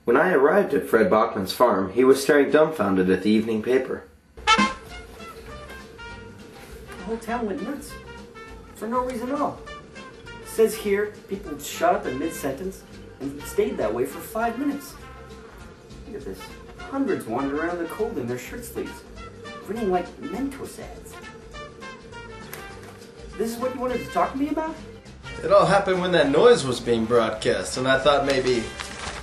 When I arrived at Fred Bachman's farm, he was staring dumbfounded at the evening paper. The whole town went nuts. For no reason at all. It says here, people shut up in mid-sentence and stayed that way for 5 minutes. Look at this. Hundreds wandered around the cold in their shirt sleeves, reading like Mentos ads. This is what you wanted to talk to me about? It all happened when that noise was being broadcast, and I thought maybe...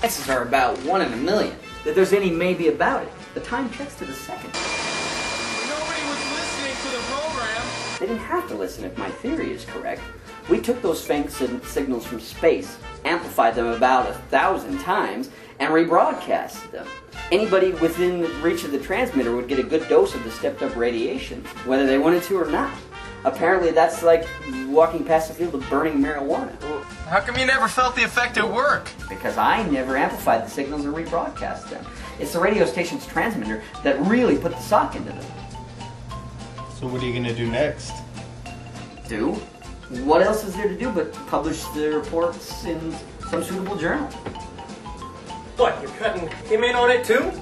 Chances are about 1 in a million that there's any maybe about it. The time checks to the second. Nobody was listening to the program. They didn't have to listen if my theory is correct. We took those faint signals from space, amplified them about 1,000 times, and rebroadcasted them. Anybody within reach of the transmitter would get a good dose of the stepped-up radiation, whether they wanted to or not. Apparently that's like walking past a field of burning marijuana. Well, how come you never felt the effect at work? Because I never amplified the signals and rebroadcast them. It's the radio station's transmitter that really put the sock into them. So what are you going to do next? Do? What else is there to do but publish the reports in some suitable journal? What, you're cutting him in on it too?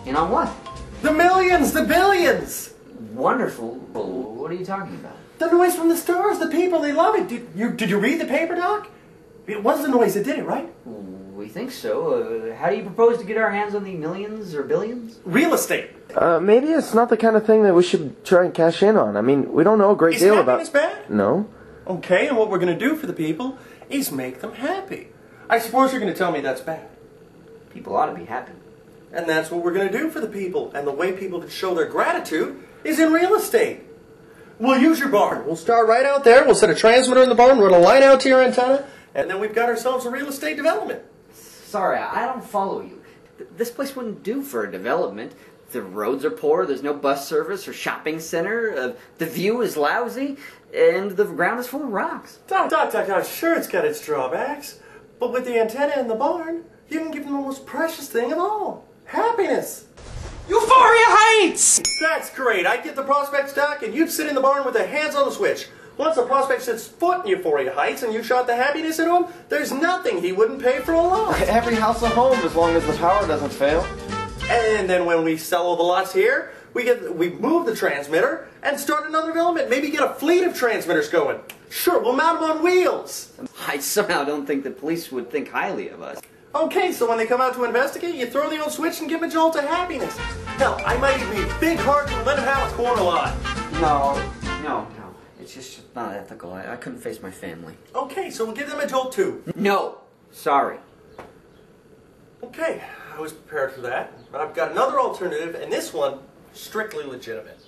In on what? The millions, the billions! Wonderful. What are you talking about? The noise from the stars, the people, they love it. Did you read the paper, Doc? It was the noise that did it, right? We think so. How do you propose to get our hands on the millions or billions? Real estate. Maybe it's not the kind of thing that we should try and cash in on. I mean, we don't know a great deal about... Is happiness bad? No. Okay, and what we're going to do for the people is make them happy. I suppose you're going to tell me that's bad. People ought to be happy. And that's what we're going to do for the people. And the way people can show their gratitude is in real estate. We'll use your barn. We'll start right out there. We'll set a transmitter in the barn, run a line out to your antenna, and then we've got ourselves a real estate development. Sorry, I don't follow you. This place wouldn't do for a development. The roads are poor, there's no bus service or shopping center, the view is lousy, and the ground is full of rocks. Doc, sure it's got its drawbacks, but with the antenna in the barn, you can give them the most precious thing of all. Happiness. Euphoria Heights! That's great. I'd get the prospects, Doc, and you'd sit in the barn with their hands on the switch. Once the prospect sets foot in Euphoria Heights and you shot the happiness into him, there's nothing he wouldn't pay for a lot. Every house a home as long as the power doesn't fail. And then when we sell all the lots here, we move the transmitter and start another development. Maybe get a fleet of transmitters going. Sure, we'll mount them on wheels. I somehow don't think the police would think highly of us. Okay, so when they come out to investigate, you throw the old switch and give them a jolt of happiness. Hell, I might even be big heart and let them have a corner lot. No. It's just not ethical. I couldn't face my family. Okay, so we'll give them a jolt too. No. Sorry. Okay, I was prepared for that. But I've got another alternative, and this one, strictly legitimate.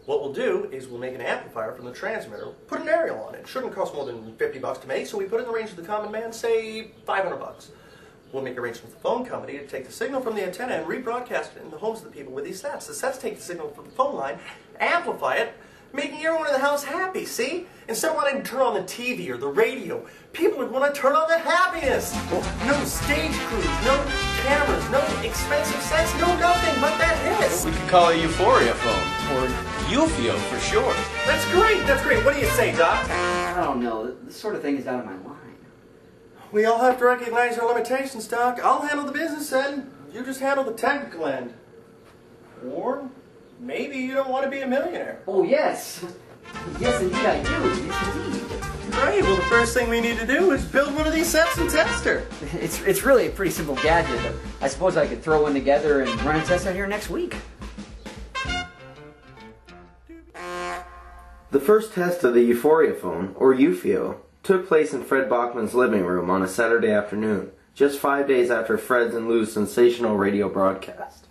What we'll do is we'll make an amplifier from the transmitter, put an aerial on it. It shouldn't cost more than $50 to make, so we put it in the range of the common man, say $500. We'll make arrangements with the phone company to take the signal from the antenna and rebroadcast it in the homes of the people with these sets. The sets take the signal from the phone line, amplify it, making everyone in the house happy, see? Instead of wanting to turn on the TV or the radio, people would want to turn on the happiness. No stage crews, no cameras, no expensive sets, no nothing but that hiss. We could call it Euphoria Phone, or Euphio for short. That's great, that's great. What do you say, Doc? I don't know. This sort of thing is out of my line. We all have to recognize our limitations, Doc. I'll handle the business end. You just handle the technical end. Or maybe you don't want to be a millionaire. Oh, yes. Yes, indeed I do. Yes, indeed. Great. Well, the first thing we need to do is build one of these sets and test her. It's really a pretty simple gadget. But I suppose I could throw one together and run a test out here next week. The first test of the Euphoria phone, or Euphio, took place in Fred Bachman's living room on a Saturday afternoon, just 5 days after Fred's and Lou's sensational radio broadcast.